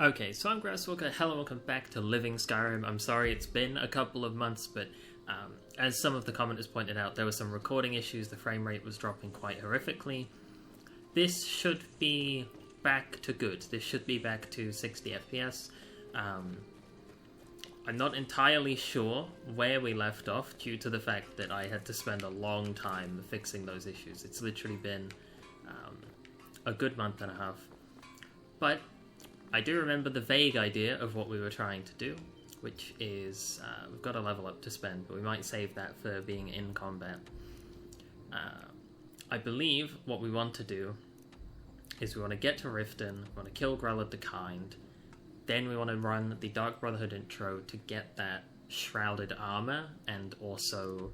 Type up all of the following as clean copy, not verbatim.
Okay, so I'm Grasswalker. Hello, welcome back to Living Skyrim. I'm sorry it's been a couple of months, but as some of the commenters pointed out, there were some recording issues. The frame rate was dropping quite horrifically. This should be back to good. This should be back to 60 FPS. I'm not entirely sure where we left off due to the fact that I had to spend a long time fixing those issues. It's literally been a good month and a half. But I do remember the vague idea of what we were trying to do, which is we've got a level up to spend, but we might save that for being in combat. I believe what we want to do is we want to get to Riften, we want to kill Grellad the Kind, then we want to run the Dark Brotherhood intro to get that shrouded armor, and also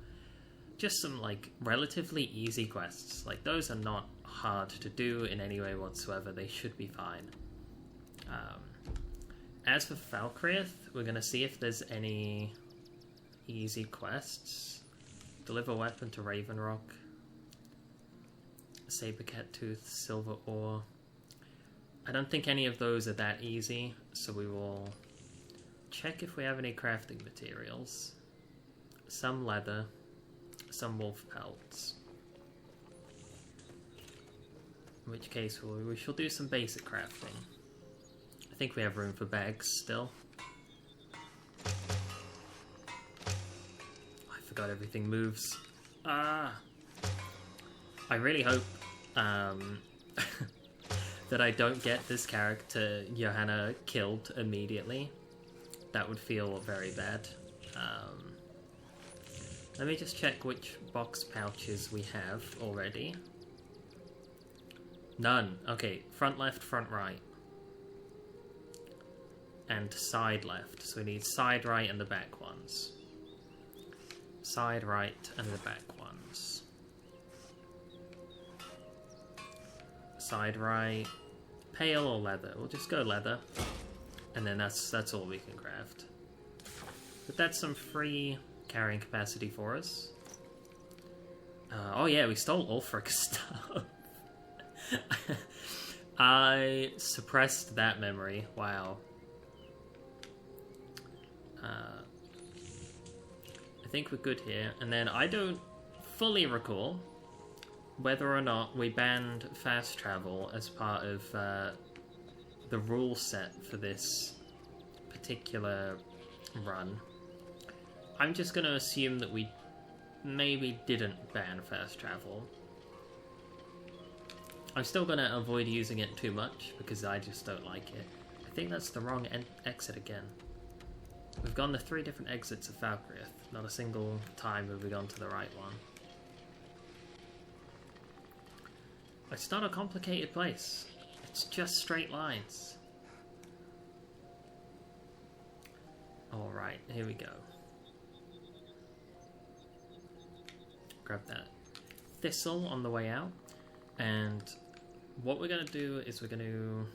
just some like relatively easy quests. Like, those are not hard to do in any way whatsoever. They should be fine. As for Falkreath, we're going to see if there's any easy quests. Deliver weapon to Raven Rock. Sabercat Tooth, Silver Ore. I don't think any of those are that easy, so we will check if we have any crafting materials. Some leather, some wolf pelts. In which case we shall do some basic crafting. I think we have room for bags still. I forgot everything moves. I really hope that I don't get this character, Johanna, killed immediately. That would feel very bad. Let me just check which box pouches we have already. None. Okay, front left, front right. And side left. So we need side right and the back ones. Side right and the back ones. Side right. Pale or leather? We'll just go leather. And then that's all we can craft. But that's some free carrying capacity for us. Oh yeah, we stole Ulfric's stuff. I suppressed that memory. Wow. I think we're good here. And then I don't fully recall whether or not we banned fast travel as part of the rule set for this particular run. I'm just going to assume that we maybe didn't ban fast travel. I'm still going to avoid using it too much because I just don't like it. I think that's the wrong exit again. We've gone to 3 different exits of Falkreath. Not a single time have we gone to the right one. It's not a complicated place. It's just straight lines. Alright, here we go. Grab that thistle on the way out. And what we're going to do is we're going to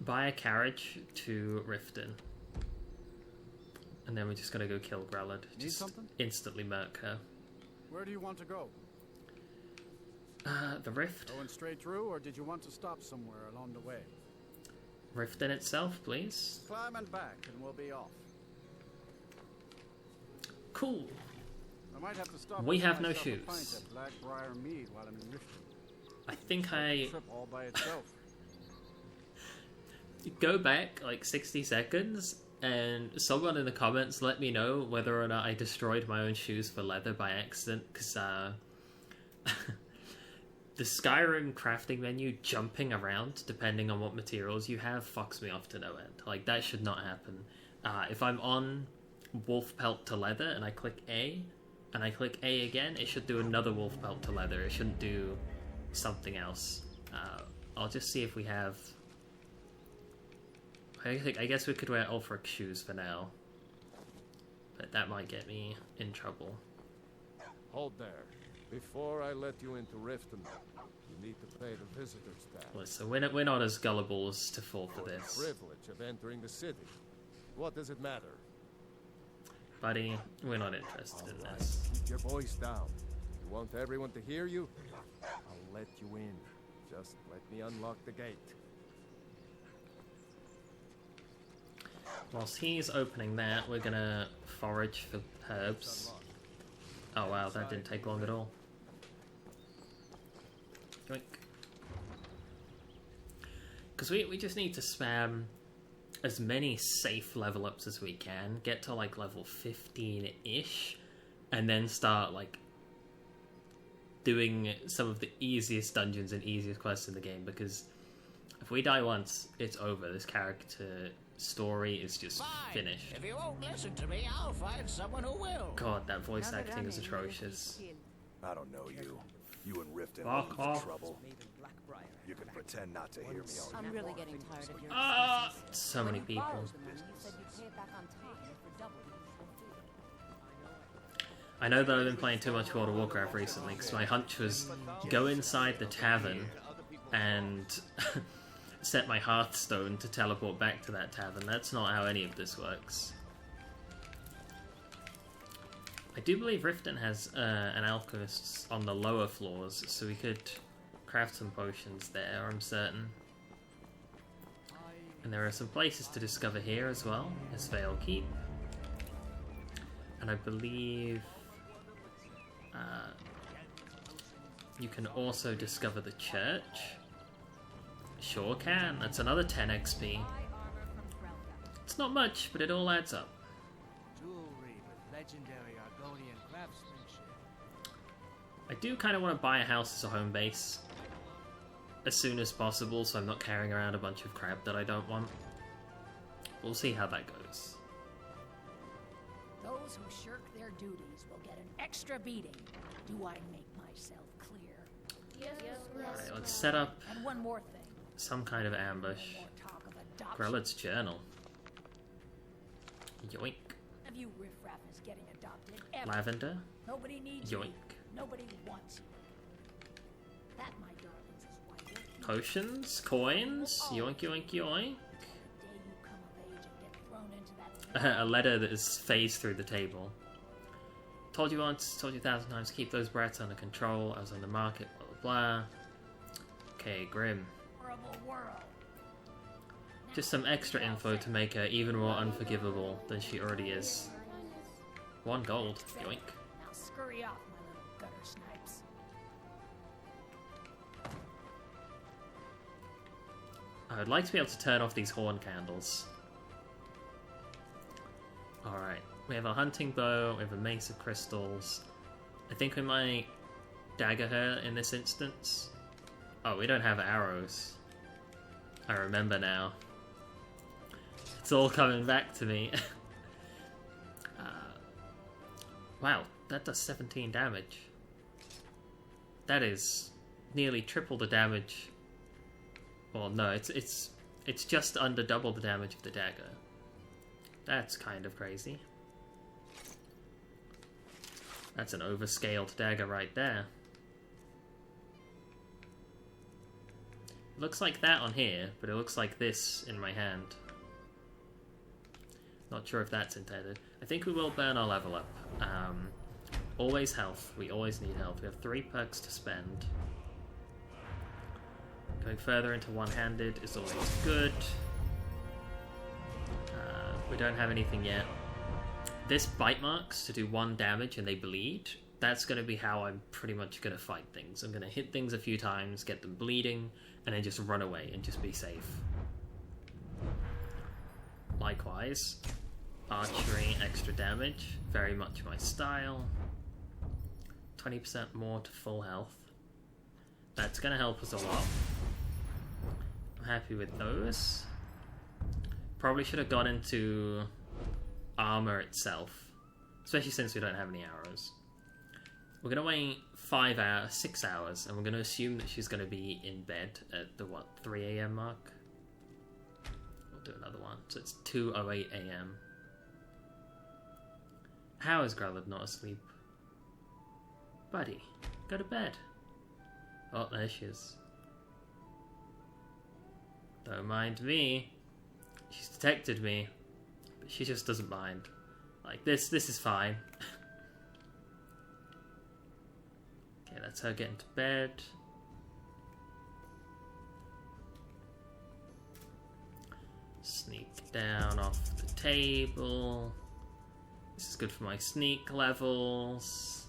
buy a carriage to Riften. And then we're just going to go kill Grellad. Just instantly murk her. Where do you want to go? The Rift. Going straight through, or did you want to stop somewhere along the way? Riften itself, please. Climb and back, and we'll be off. Cool. I might have to stop. We have no shoes. At Blackbriar Mead while I'm in Riften. I think I trip all by itself. go back like 60 seconds, and someone in the comments let me know whether or not I destroyed my own shoes for leather by accident, because the Skyrim crafting menu jumping around depending on what materials you have fucks me off to no end. Like, that should not happen. If I'm on wolf pelt to leather and I click A, and I click A again, it should do another wolf pelt to leather. It shouldn't do something else. I'll just see if we have... I guess we could wear Ulfric shoes for now. But that might get me in trouble. Hold there. Before I let you into Riften, you need to pay the visitor's tax. Listen, we're not as gullible as to fall for this. The privilege of entering the city. What does it matter? Buddy, we're not interested in Right. this. Keep your voice down. You want everyone to hear you? I'll let you in. Just let me unlock the gate. Whilst he's opening that, we're gonna forage for herbs. Oh wow, that didn't take long at all. Yoink. Because we just need to spam as many safe level ups as we can, get to like level 15-ish, and then start like doing some of the easiest dungeons and easiest quests in the game, because if we die once, it's over. This character story is just finished. If you won't listen to me, I'll find someone who will. God, that voice acting is atrocious. I don't know you. You and Riften Fuck are in off. trouble. You can pretend not to hear me all I'm you really want. getting tired of your So many people. I know that I've been playing too much World of Warcraft recently, because my hunch was go inside the tavern and set my Hearthstone to teleport back to that tavern. That's not how any of this works. I do believe Riften has an alchemist on the lower floors, so we could craft some potions there, I'm certain. And there are some places to discover here as well, as Vale Keep. And I believe you can also discover the church. Sure can, that's another 10 XP. It's not much, but it all adds up. Jewelry with legendary Argonian craftsmanship. I do kind of want to buy a house as a home base as soon as possible, so I'm not carrying around a bunch of crap that I don't want. We'll see how that goes. Those who shirk their duties will get an extra beating. Do I make myself clear? Yes. Alright, let's set up And one more thing. some kind of ambush. More talk of adoption. Grella's journal. Yoink. Of you riffraff is getting adopted. Ever. Lavender. Nobody needs Yoink. you. Nobody wants you. That, my darlings, is why you're here. Potions. Coins. Yoink, yoink, yoink. The day you come of age and get thrown into that A letter that is phased through the table. Told you once, told you 1,000 times, keep those brats under control. I was on the market, blah blah blah. Okay, Grim. horrible world. Just some extra info to make her even more unforgivable than she already is. 1 gold. Yoink. Now scurry off, my little gutter snipes. I would like to be able to turn off these horn candles. Alright, we have a hunting bow, we have a mace of crystals. I think we might dagger her in this instance. Oh, we don't have arrows. I remember now. It's all coming back to me. Wow, that does 17 damage. That is nearly triple the damage. Well, no, it's just under double the damage of the dagger. That's kind of crazy. That's an overscaled dagger right there. Looks like that on here, but it looks like this in my hand. Not sure if that's intended. I think we will burn our level up. Always health. We always need health. We have 3 perks to spend. Going further into one-handed is always good. We don't have anything yet. This bite marks to do 1 damage and they bleed. That's going to be how I'm pretty much going to fight things. I'm going to hit things a few times, get them bleeding, and then just run away and just be safe. Likewise, archery, extra damage, very much my style. 20% more to full health. That's going to help us a lot. I'm happy with those. Probably should have gone into armor itself, especially since we don't have any arrows. We're going to wait 6 hours, and we're going to assume that she's going to be in bed at the, 3 a.m. mark? We'll do another one. So it's 2:08 a.m. How is Grellad not asleep? Buddy, go to bed. Oh, there she is. Don't mind me. She's detected me, but she just doesn't mind. Like, this is fine. Okay, that's her getting to bed. Sneak down off the table. This is good for my sneak levels.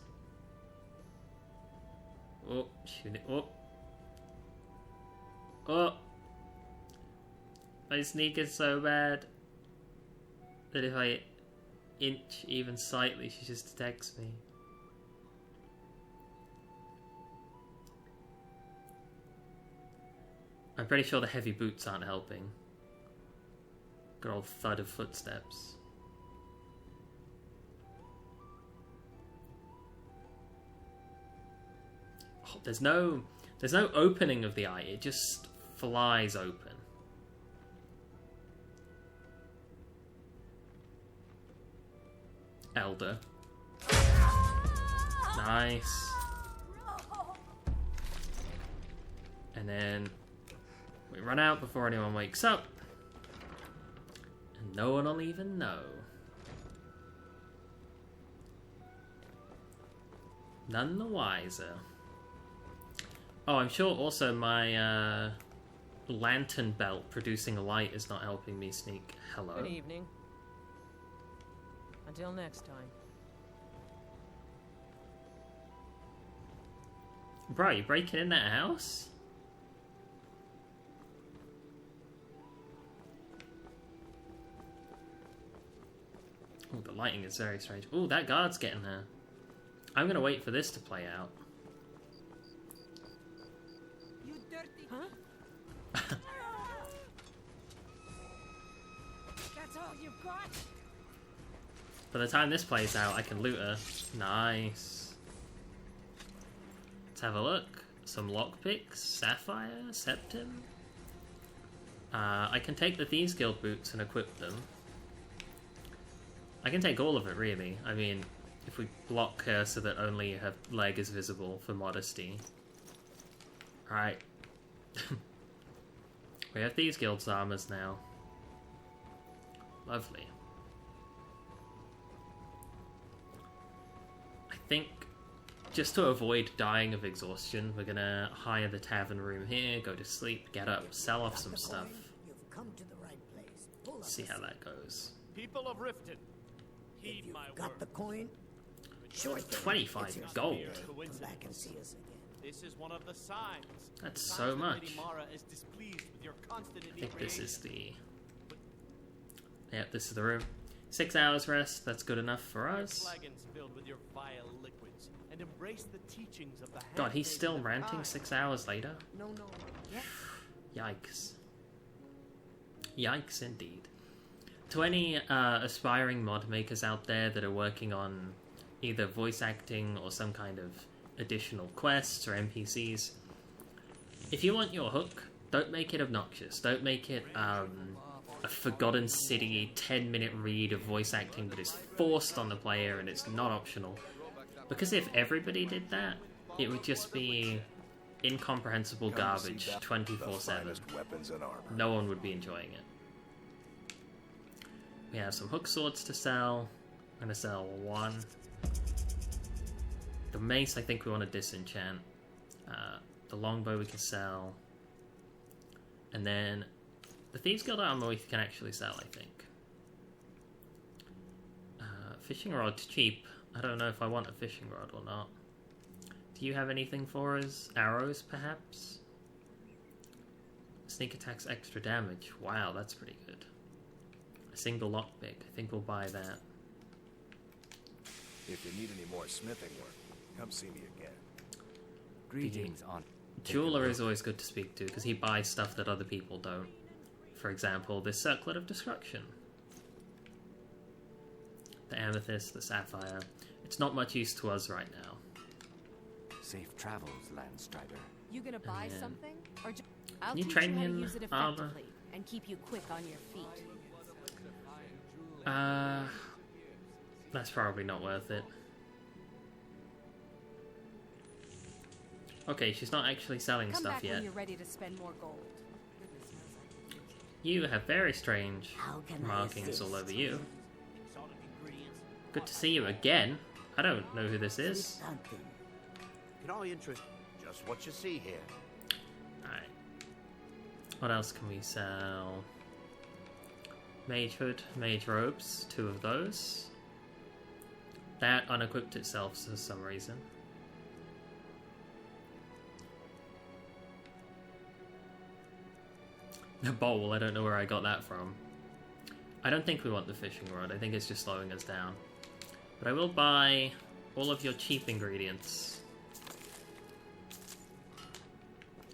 Oh, shoot it. Oh. Oh. My sneak is so bad that if I inch even slightly, she just detects me. I'm pretty sure the heavy boots aren't helping. Good old thud of footsteps. Oh, there's no opening of the eye, it just flies open. Elder. Nice. And then we run out before anyone wakes up. And no one will even know. None the wiser. Oh, I'm sure also my lantern belt producing a light is not helping me sneak. Hello. Good evening. Until next time. Bro, you breaking in that house? Oh, the lighting is very strange. Oh, that guard's getting her. I'm gonna wait for this to play out. You dirty. Huh? That's all you've got? By the time this plays out, I can loot her. Nice. Let's have a look. Some lockpicks, sapphire, septum. I can take the Thieves Guild boots and equip them. I can take all of it, really. I mean, if we block her so that only her leg is visible for modesty. Alright. We have Thieves Guild's armors now. Lovely. I think, just to avoid dying of exhaustion, we're gonna hire the tavern room here, go to sleep, get up, sell off some stuff. You've come to the right place. See how that goes. People of Riften, heed my Got word. the coin? Sure thing. 25 gold. Come back and see us again. This is one of the signs. That's Signs so that much. Lady Mara is displeased with your constant I think this inebriation. is the... Yep, this is the room. 6 hours rest, that's good enough for us. Flagons filled with your vile liquids, and embrace the teachings of the God, he's handmaids still of ranting time. 6 hours later? No. Yes. Yikes. Yikes indeed. To any aspiring mod makers out there that are working on either voice acting or some kind of additional quests or NPCs, if you want your hook, don't make it obnoxious. Don't make it a Forgotten City 10-minute read of voice acting that is forced on the player and it's not optional. Because if everybody did that, it would just be incomprehensible garbage 24/7. Weapons and armor. No one would be enjoying it. We have some hook swords to sell. I'm going to sell one. The mace I think we want to disenchant. The longbow we can sell. And then the Thieves Guild armor we can actually sell, I think. Fishing rod's cheap. I don't know if I want a fishing rod or not. Do you have anything for us? Arrows, perhaps? Sneak attacks extra damage. Wow, that's pretty good. A single lockpick. I think we'll buy that. If you need any more smithing work, come see me again. Greetings, Aunt. Jeweler is always good to speak to because he buys stuff that other people don't. For example, this Circlet of Destruction. The amethyst, the sapphire. It's not much use to us right now. Safe travels, Landstrider. You gonna buy Yeah. something? Or I'll you teach train you how me to in use it armor? effectively and keep you quick on your feet. That's probably not worth it. Okay, she's not actually selling Come stuff back yet. when you're ready to spend more gold. You have very strange How can I markings assist? all over you. Exotic ingredients. Good to see you again. I don't know who this is. Something. Can I interest just what you see here? Alright. What else can we sell? Mage hood, mage robes, 2 of those. That unequipped itself for some reason. The bowl, I don't know where I got that from. I don't think we want the fishing rod, I think it's just slowing us down. But I will buy all of your cheap ingredients.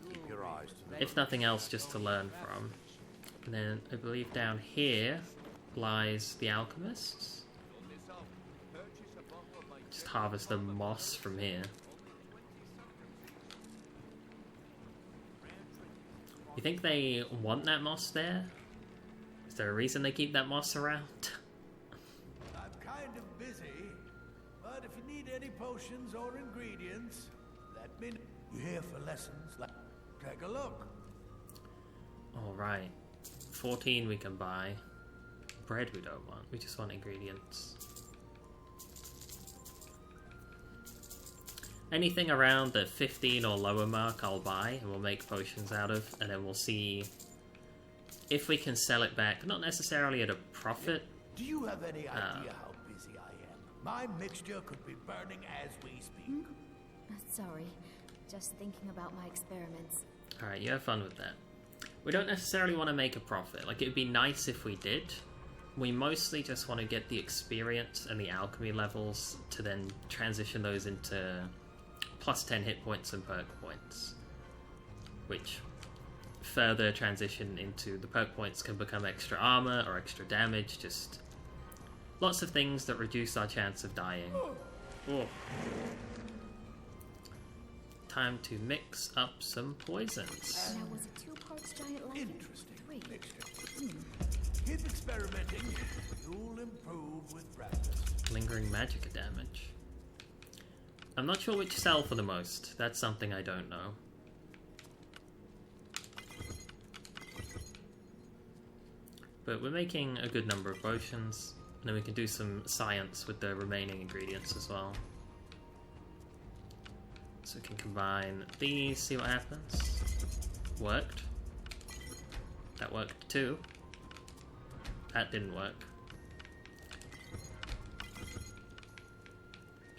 Keep your eyes to the If nothing else, just to learn from. And then I believe down here lies the alchemists. Just harvest the moss from here. You think they want that moss there? Is there a reason they keep that moss around? I'm kind of busy, but if you need any potions or ingredients, let me know. You here for lessons? Take a look. Alright. 14 we can buy. Bread we don't want, we just want ingredients. Anything around the 15 or lower mark I'll buy and we'll make potions out of, and then we'll see if we can sell it back, not necessarily at a profit. Do you have any idea how busy I am? My mixture could be burning as we speak. Sorry, just thinking about my experiments. Alright, you have fun with that. We don't necessarily want to make a profit. Like, it'd be nice if we did. We mostly just want to get the experience and the alchemy levels to then transition those into plus 10 hit points and perk points, which further transition into the perk points can become extra armor or extra damage, just lots of things that reduce our chance of dying. Oh. Time to mix up some poisons. Now, was it 2 parts giant ladder? Interesting 3. mixture. Keep experimenting. You'll improve with practice. Lingering magic damage. I'm not sure which sell for the most. That's something I don't know. But we're making a good number of potions, and then we can do some science with the remaining ingredients as well. So we can combine these, see what happens. Worked. That worked too. That didn't work.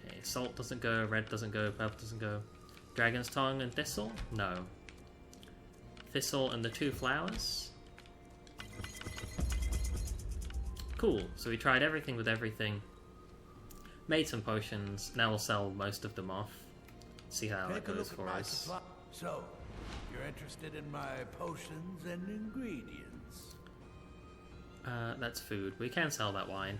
Okay, salt doesn't go, red doesn't go, purple doesn't go. Dragon's tongue and thistle? No. Thistle and the 2 flowers? Cool, so we tried everything with everything. Made some potions, now we'll sell most of them off. See how it goes for us. So, you're interested in my potions and ingredients? That's food. We can sell that wine.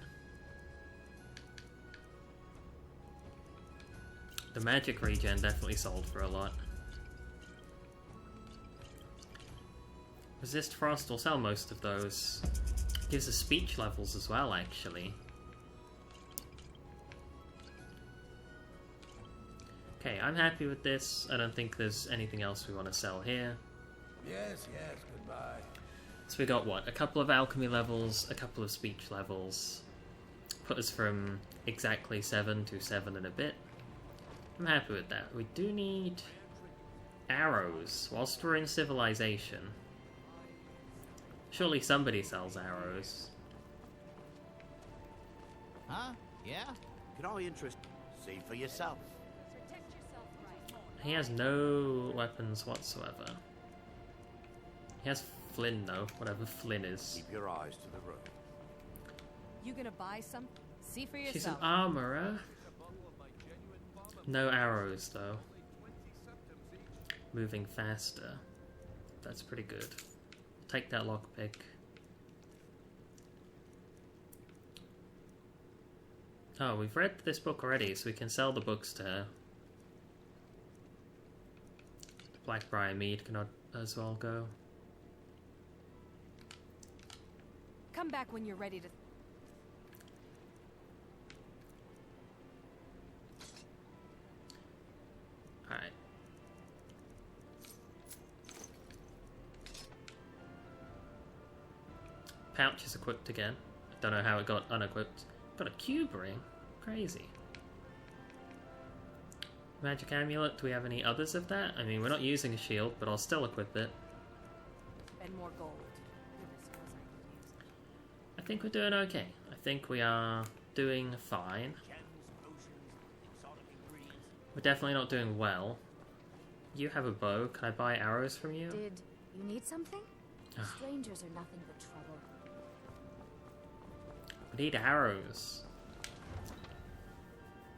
The magic regen definitely sold for a lot. Resist frost, we'll sell most of those. Gives us speech levels as well, actually. Okay, I'm happy with this. I don't think there's anything else we want to sell here. Yes, goodbye. So we got what? A couple of alchemy levels, a couple of speech levels. Put us from exactly 7 to 7 and a bit. I'm happy with that. We do need arrows whilst we're in civilization. Surely somebody sells arrows. Huh? Yeah? Can I interest? See for yourself. He has no weapons whatsoever. He has Flynn though, whatever Flynn is. Keep your eyes to the road. You gonna buy some? See for yourself. She's an armorer. No arrows though. Moving faster. That's pretty good. Take that lockpick. Oh, we've read this book already, so we can sell the books to her. Blackbriar Mead can as well go. Come back when you're ready to... Alright. Pouch is equipped again. Don't know how it got unequipped. Got a cube ring? Crazy. Magic amulet, do we have any others of that? I mean, we're not using a shield, but I'll still equip it. And more gold. think we're doing okay. I think we are doing fine. We're definitely not doing well. You have a bow. Can I buy arrows from you? Did you need something? Ah. Strangers are nothing but trouble. We need arrows.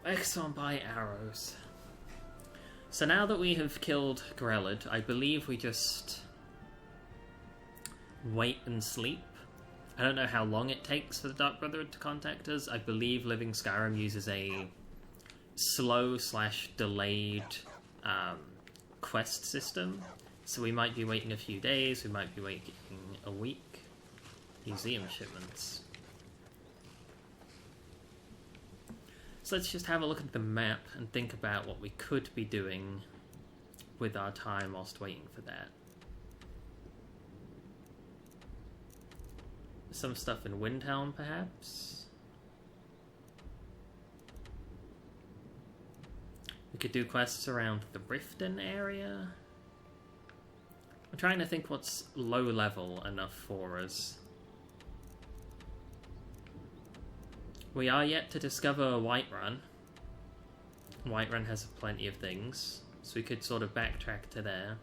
Excellent, buy arrows. So now that we have killed Grelid, I believe we just wait and sleep. I don't know how long it takes for the Dark Brotherhood to contact us. I believe Living Skyrim uses a slow/delayed quest system. So we might be waiting a few days, we might be waiting a week. Museum shipments. So let's just have a look at the map and think about what we could be doing with our time whilst waiting for that. Some stuff in Windhelm, perhaps? We could do quests around the Riften area. I'm trying to think what's low level enough for us. We are yet to discover Whiterun. Whiterun has plenty of things, so we could sort of backtrack to there.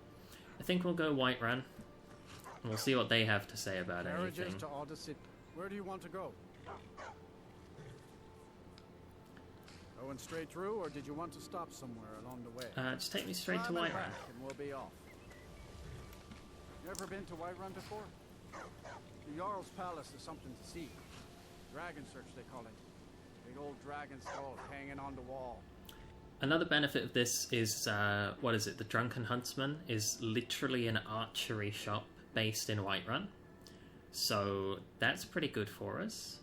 I think we'll go Whiterun, and we'll see what they have to say about Carriages anything. to Odyssey. Where do you want to go? Going straight through, or did you want to stop somewhere along the way? Just take me straight to Climb and Whiterun. back and we'll be off. You ever been to Whiterun before? The Jarl's Palace is something to see. Dragon Search, they call it. Big old dragon skull hanging on the wall. Another benefit of this is, what is it? The Drunken Huntsman is literally an archery shop based in Whiterun. So that's pretty good for us.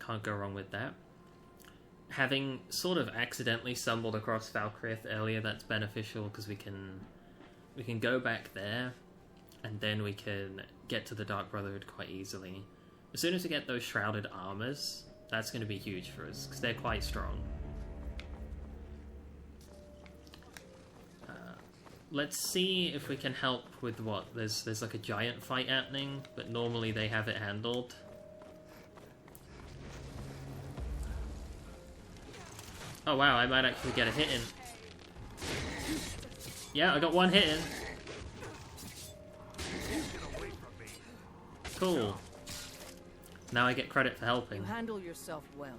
Can't go wrong with that. Having sort of accidentally stumbled across Valkyriath earlier, that's beneficial because we can go back there and then we can get to the Dark Brotherhood quite easily. As soon as we get those shrouded armors, that's going to be huge for us because they're quite strong. Let's see if we can help with what? There's like a giant fight happening, but normally they have it handled. Oh wow, I might actually get a hit in. Yeah, I got one hit in. Cool. Now I get credit for helping. You handle yourself well.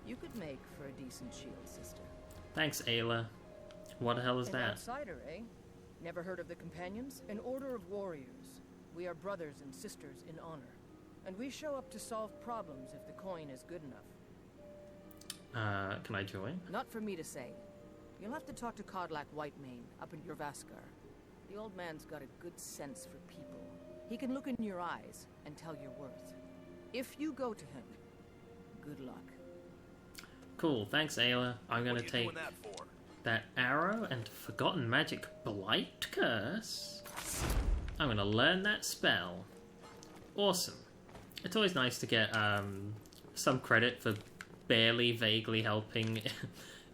You could make for a decent shield sister. Thanks, Ayla. What the hell is An that? outsider, eh? Never heard of the Companions? An order of warriors. We are brothers and sisters in honor. And we show up to solve problems if the coin is good enough. Can I join? Not for me to say. You'll have to talk to Kodlak Whitemane up in Jorvaskar. The old man's got a good sense for people. He can look in your eyes and tell your worth. If you go to him, good luck. Cool, thanks Ayla. I'm gonna take that arrow and Forgotten Magic Blight Curse. I'm gonna learn that spell. Awesome. It's always nice to get some credit for barely, vaguely helping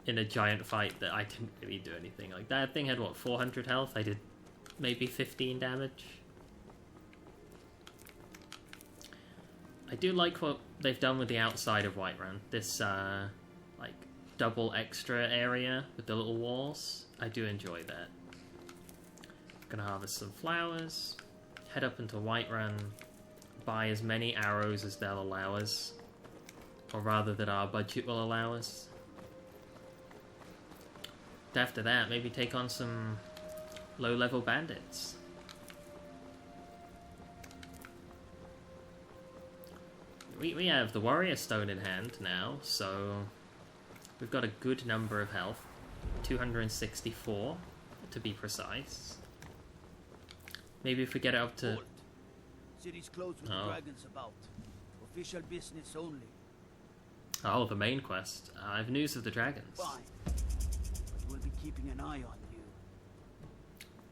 in a giant fight that I didn't really do anything. Like, that thing had, what, 400 health? I did maybe 15 damage. I do like what they've done with the outside of Whiterun. This, like, double extra area with the little walls. I do enjoy that. Gonna harvest some flowers, head up into Whiterun, buy as many arrows as they'll allow us. Or rather, that our budget will allow us. After that, maybe take on some low-level bandits. We have the Warrior Stone in hand now, so we've got a good number of health. 264, to be precise. Maybe if we get it up to... City's closed with dragons about. Official business only. Oh, the main quest. I have news of the dragons. Fine. But we'll be keeping an eye on you.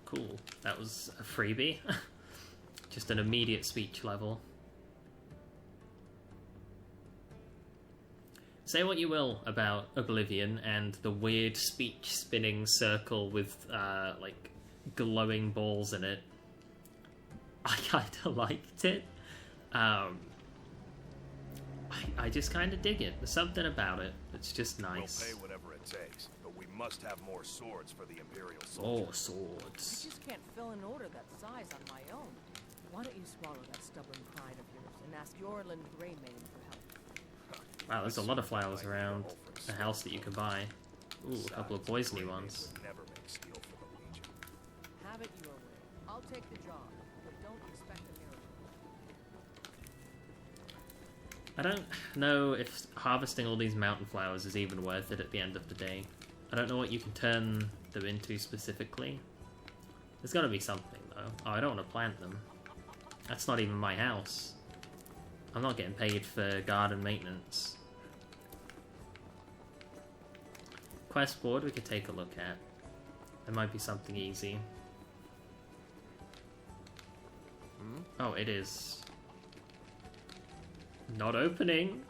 Cool. That was a freebie. Just an immediate speech level. Say what you will about Oblivion and the weird speech spinning circle with, like, glowing balls in it. I kinda liked it. I just kind of dig it. There's something about it that's just nice. We'll pay whatever it takes, but we must have more swords for the Imperial More soldiers. swords. I just can't fill an order that size on my own. Why don't you swallow that stubborn pride of yours and ask Yorlin Greymane for help? Wow, there's a lot of flowers around the house that you can buy. Ooh, a couple of poisony ones. Never make steel for the Legion. Have it your way. I'll take the job, but don't expect a miracle. I don't know if harvesting all these mountain flowers is even worth it at the end of the day. I don't know what you can turn them into specifically. There's gotta be something, though. Oh, I don't want to plant them. That's not even my house. I'm not getting paid for garden maintenance. Quest board we could take a look at. There might be something easy. Oh, it is. Not opening.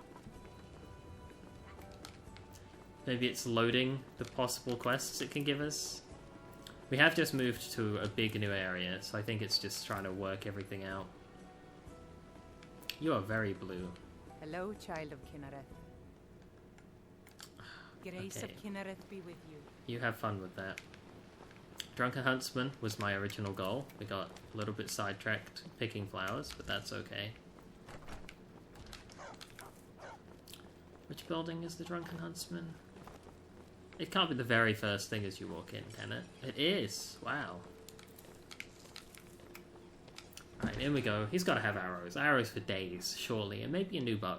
Maybe it's loading the possible quests it can give us. We have just moved to a big new area, so I think it's just trying to work everything out. You are very blue. Hello, child of Kinnereth. Grace Okay. of Kinnereth be with you. You have fun with that. Drunken Huntsman was my original goal. We got a little bit sidetracked picking flowers, but that's okay. Which building is the Drunken Huntsman? It can't be the very first thing as you walk in, can it? It is! Wow. Alright, in we go. He's got to have arrows. Arrows for days, surely, and maybe a new bow.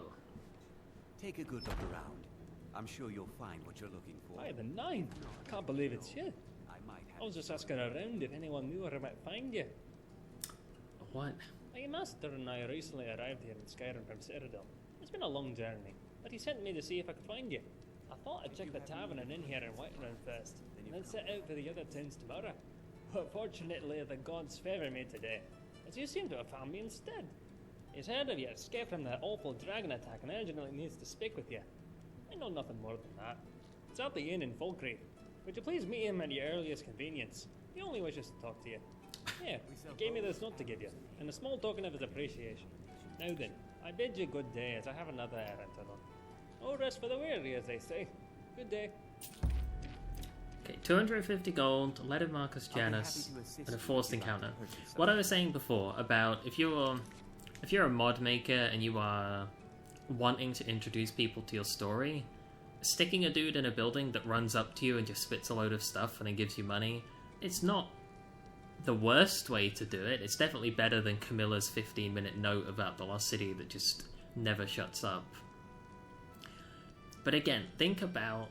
Take a good look around. I'm sure you'll find what you're looking for. By the 9! I can't believe it's you. I was just asking around if anyone knew where I might find you. What? My master and I recently arrived here in Skyrim from Citadel. It's been a long journey, but he sent me to see if I could find you. I thought I'd check the tavern and inn here in Whiterun first, and then set out for the other towns tomorrow. But fortunately, the gods favour me today, as you seem to have found me instead. He's heard of your escape from that awful dragon attack and urgently needs to speak with you. I know nothing more than that. It's at the inn in Falkreath. Would you please meet him at your earliest convenience? He only wishes to talk to you. Here, he gave me this note to give you, and a small token of his appreciation. Now then, I bid you good day, as I have another errand to run. No rest for the weary, as they say. Good day. Okay, 250 gold, letter Marcus Janus, and a forced encounter. What I was saying before about if you're a mod maker and you are wanting to introduce people to your story, sticking a dude in a building that runs up to you and just spits a load of stuff and then gives you money, it's not the worst way to do it. It's definitely better than Camilla's 15-minute note about the lost city that just never shuts up. But again, think about,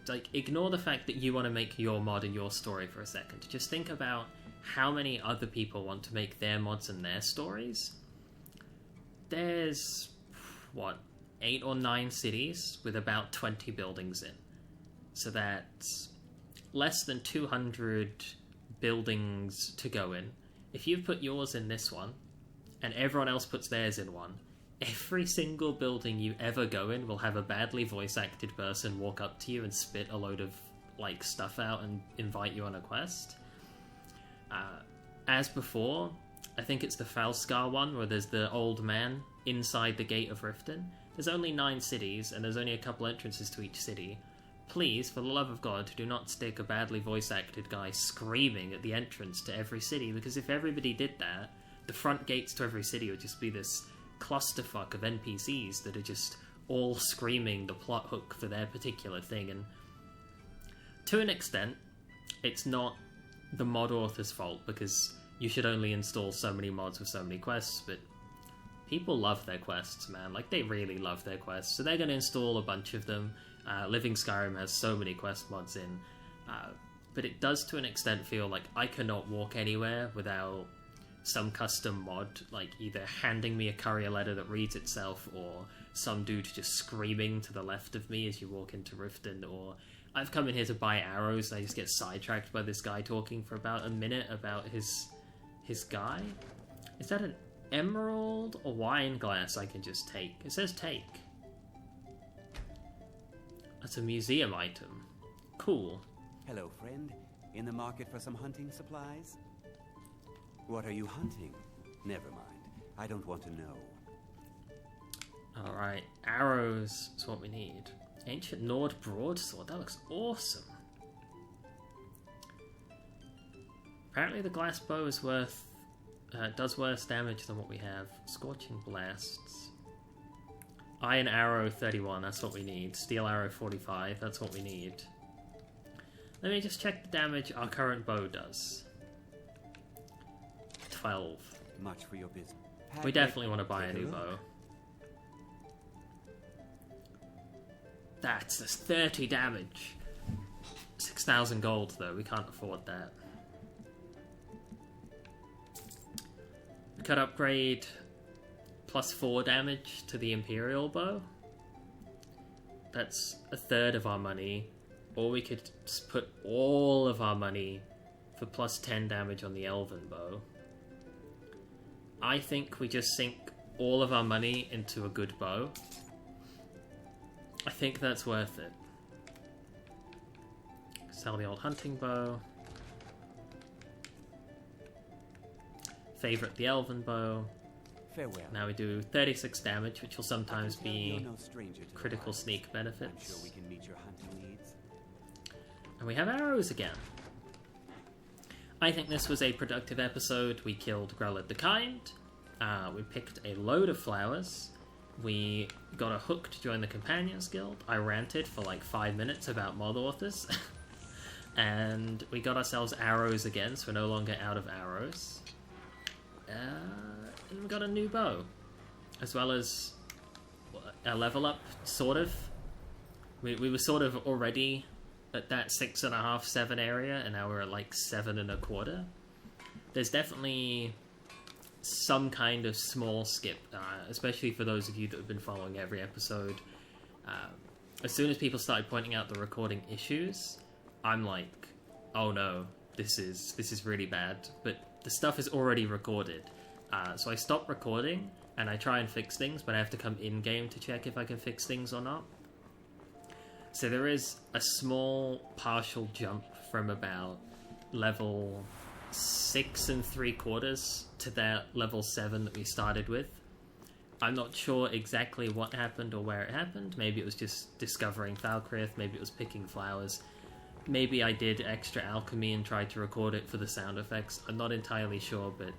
like, ignore the fact that you want to make your mod and your story for a second. Just think about how many other people want to make their mods and their stories. There's, what, 8 or 9 cities with about 20 buildings in. So that's less than 200 buildings to go in. If you put yours in this one, and everyone else puts theirs in one, every single building you ever go in will have a badly voice-acted person walk up to you and spit a load of, like, stuff out and invite you on a quest. As before, I think it's the Falskar one, where there's the old man inside the Gate of Riften. There's only 9 cities, and there's only a couple entrances to each city. Please, for the love of God, do not stick a badly voice-acted guy screaming at the entrance to every city, because if everybody did that, the front gates to every city would just be this clusterfuck of NPCs that are just all screaming the plot hook for their particular thing. And to an extent, it's not the mod author's fault, because you should only install so many mods with so many quests, but people love their quests, man. Like, they really love their quests, so they're going to install a bunch of them. Living Skyrim has so many quest mods in, but it does to an extent feel like I cannot walk anywhere without some custom mod, like either handing me a courier letter that reads itself, or some dude just screaming to the left of me as you walk into Riften, or I've come in here to buy arrows and I just get sidetracked by this guy talking for about a minute about his guy. Is that an emerald or wine glass I can just take? It says take. That's a museum item. Cool. Hello, friend. In the market for some hunting supplies? What are you hunting? Never mind. I don't want to know. Alright, arrows is what we need. Ancient Nord broadsword, that looks awesome. Apparently the glass bow is does worse damage than what we have. Scorching blasts. Iron arrow 31, that's what we need. Steel arrow 45, that's what we need. Let me just check the damage our current bow does. 12. Much for your business. We definitely want to buy a new bow. That's 30 damage. 6,000 gold though, we can't afford that. We could upgrade +4 damage to the Imperial bow. That's a third of our money. Or we could just put all of our money for +10 damage on the Elven bow. I think we just sink all of our money into a good bow. I think that's worth it. Sell the old hunting bow. Favorite the Elven bow. Farewell. Now we do 36 damage, which will sometimes be critical sneak I'm benefits. sure we can meet your hunting needs. And we have arrows again. I think this was a productive episode. We killed Grellid the Kind. We picked a load of flowers. We got a hook to join the Companions Guild. I ranted for like 5 minutes about mod authors. And we got ourselves arrows again, so we're no longer out of arrows. And we got a new bow. As well as a level up, sort of. We were sort of already at that 6.5, 7 area, and now we're at like 7.25. There's definitely some kind of small skip, especially for those of you that have been following every episode. As soon as people started pointing out the recording issues, I'm like, oh no, this is really bad. But the stuff is already recorded, so I stop recording and I try and fix things, but I have to come in game to check if I can fix things or not. So there is a small partial jump from about level 6 3/4 to that level 7 that we started with. I'm not sure exactly what happened or where it happened. Maybe it was just discovering Falkrith, maybe it was picking flowers. Maybe I did extra alchemy and tried to record it for the sound effects. I'm not entirely sure, but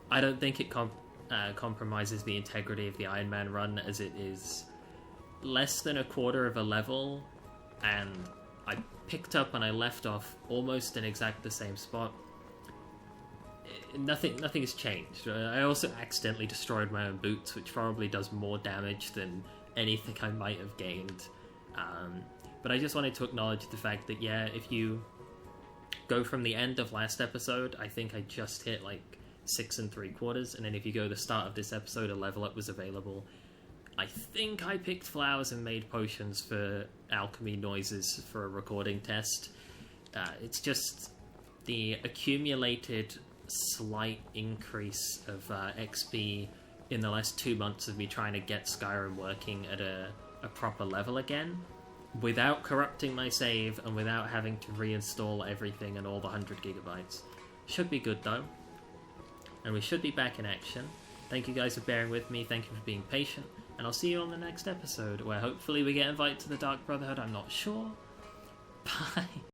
I don't think it compromises the integrity of the Iron Man run, as it is less than 1/4 of a level, and I picked up and I left off almost in exact the same spot. Nothing has changed. I also accidentally destroyed my own boots, which probably does more damage than anything I might have gained. But I just wanted to acknowledge the fact that, yeah, if you go from the end of last episode, I think I just hit like 6 3/4, and then if you go to the start of this episode, a level up was available. I think I picked flowers and made potions for alchemy noises for a recording test. It's just the accumulated slight increase of XP in the last 2 months of me trying to get Skyrim working at a proper level again, without corrupting my save and without having to reinstall everything and all the 100 gigabytes. Should be good though. And we should be back in action. Thank you guys for bearing with me, thank you for being patient, and I'll see you on the next episode, where hopefully we get invited to the Dark Brotherhood, I'm not sure. Bye!